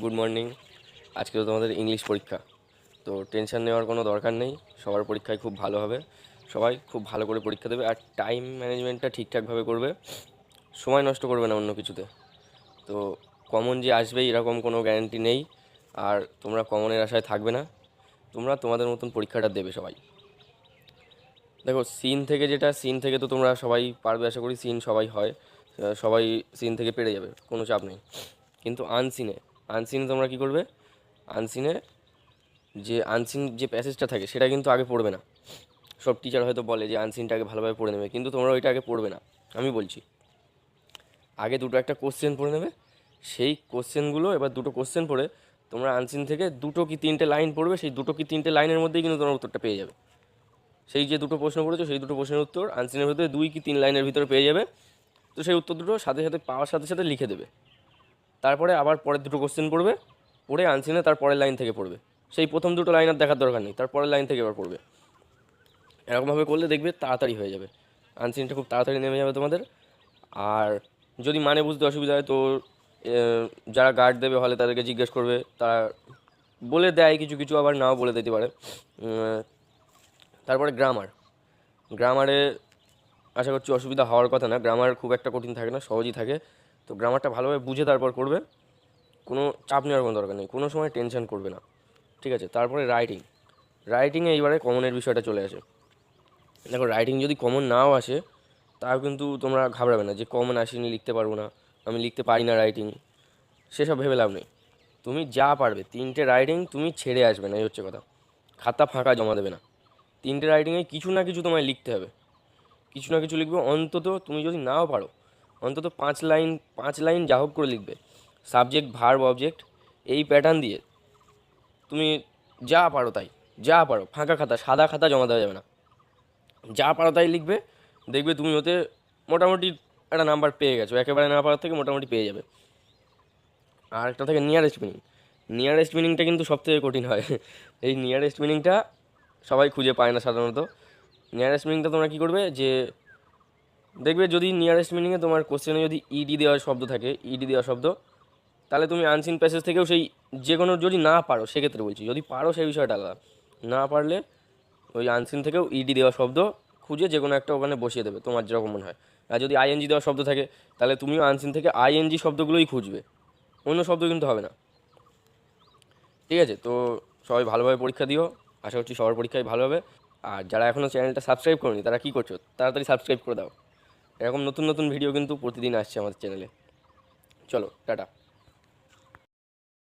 Good morning. আজকে তো তোমাদের ইংলিশ পরীক্ষা, তো টেনশন নেওয়ার কোনো দরকার নেই। সবার পরীক্ষায় খুব ভালো হবে, সবাই খুব ভালো করে পরীক্ষা দেবে আর টাইম ম্যানেজমেন্টটা ঠিকঠাকভাবে করবে, সময় নষ্ট করবে না অন্য কিছুতে। তো কমন যে আসবেই এরকম কোনো গ্যারান্টি নেই, আর তোমরা কমনের আশায় থাকবে না, তোমরা তোমাদের মতন পরীক্ষাটা দেবে সবাই। দেখো, সিন থেকে তো তোমরা সবাই পারবে, আশা করি সিন সবাই হয়, সবাই সিন থেকে পেরে যাবে, কোনো চাপ নেই। কিন্তু আনসিনে আনসিনে তোমরা কী করবে? আনসিনে আনসিন যে প্যাসেজটা থাকে সেটা কিন্তু আগে পড়বে না। সব টিচার হয়তো বলে যে আনসিনটাকে ভালোভাবে পড়ে নেবে, কিন্তু তোমরা ওইটা আগে পড়বে না। আমি বলছি, আগে দুটো একটা কোশ্চেন পড়ে নেবে। সেই কোশ্চেনগুলো এবার দুটো কোশ্চেন পড়ে তোমরা আনসিন থেকে দুটো কি তিনটে লাইন পড়বে, সেই দুটো কি তিনটে লাইনের মধ্যেই কিন্তু তোমরা উত্তরটা পেয়ে যাবে। সেই যে দুটো প্রশ্ন পড়েছো সেই দুটো প্রশ্নের উত্তর আনসিনের ভিতরে 2 কি 3 লাইনের ভিতরে পেয়ে যাবে। তো সেই উত্তর দুটো সাথে সাথে পাওয়ার সাথে সাথে লিখে দেবে। তারপরে আবার পরের দুটো কোশ্চেন পড়বে, পড়ে আনসিনে তার পরের লাইন থেকে পড়বে। সেই প্রথম দুটো লাইন আর দেখার দরকার নেই, তার পরের লাইন থেকে এবার পড়বে। এরকমভাবে করলে দেখবে তাড়াতাড়ি হয়ে যাবে, আনসিনটা খুব তাড়াতাড়ি নেমে যাবে তোমাদের। আর যদি মানে বুঝতে অসুবিধা হয় তো যারা গার্ড দেবে হলে তাদেরকে জিজ্ঞেস করবে, তারা বলে দেয় কিছু কিছু, আবার নাও বলে দিতে পারে। তারপরে গ্রামারে আশা করছি অসুবিধা হওয়ার কথা না। গ্রামার খুব একটা কঠিন থাকে না, সহজই থাকে। তো গ্রামারটা ভালোভাবে বুঝে তারপর করবে, কোনো চাপ নেওয়ার কোনো দরকার নেই, কোনো সময় টেনশন করবে না, ঠিক আছে? তারপরে রাইটিংয়ে এইবারে কমনের বিষয়টা চলে আসে। দেখো, রাইটিং যদি কমন নাও আসে তাও কিন্তু তোমরা ঘাবড়াবে না যে কমন আসেনি, লিখতে পারবো না, আমি লিখতে পারি না রাইটিং, সেসব ভেবে লাভ নেই। তুমি যা পারবে 3টে রাইটিং তুমি ছেড়ে আসবে না, এই হচ্ছে কথা। খাতা ফাঁকা জমা দেবে না, 3টে রাইটিংয়ে কিছু না কিছু তোমায় লিখতে হবে, কিছু না কিছু লিখবে অন্তত। তুমি যদি নাও পারো অন্তত 5 লাইন, 5 লাইন যা হোক করে লিখবে। সাবজেক্ট ভার্ব অবজেক্ট এই প্যাটার্ন দিয়ে তুমি যা পারো তাই, যা পারো, ফাঁকা খাতা সাদা খাতা জমা দেওয়া যাবে না, যা পারো তাই লিখবে। দেখবে তুমি ওতে মোটামুটি একটা নাম্বার পেয়ে গেছো, একেবারে না পারার থেকে মোটামুটি পেয়ে যাবে। আর একটা থাকে নিয়ারেস্ট মিনিংটা কিন্তু সবথেকে কঠিন হয়। এই নিয়ারেস্ট মিনিংটা সবাই খুঁজে পায় না সাধারণত। নিয়ারেস্ট মিনিংটা তোমরা কী করবে, যে দেখবে যদি নিয়ারেস্ট মিনিংয়ে তোমার কোশ্চেনে যদি ইডি দেওয়ার শব্দ থাকে, ইডি দেওয়া শব্দ, তাহলে তুমি আনসিন প্যাসেজ থেকেও সেই যে কোনো, যদি না পারো সেক্ষেত্রে বলছি, যদি পারো সেই বিষয়টা আলাদা, না পারলে ওই আনসিন থেকেও ইডি দেওয়া শব্দ খুঁজে যে কোনো একটা ওখানে বসিয়ে দেবে তোমার যেরকম মনে হয়। আর যদি আইএনজি দেওয়া শব্দ থাকে তাহলে তুমিও আনসিন থেকে আইএনজি শব্দগুলোই খুঁজবে, অন্য শব্দ কিন্তু হবে না, ঠিক আছে? তো সবাই ভালোভাবে পরীক্ষা দিও, আশা করছি সবার পরীক্ষায় ভালো হবে। আর যারা এখনও চ্যানেলটা সাবস্ক্রাইব করোনি তারা কী করছো, তাড়াতাড়ি সাবস্ক্রাইব করে দাও। এরকম নতুন নতুন ভিডিও কিন্তু প্রতিদিন আসছে আমাদের চ্যানেলে। চলো, টাটা।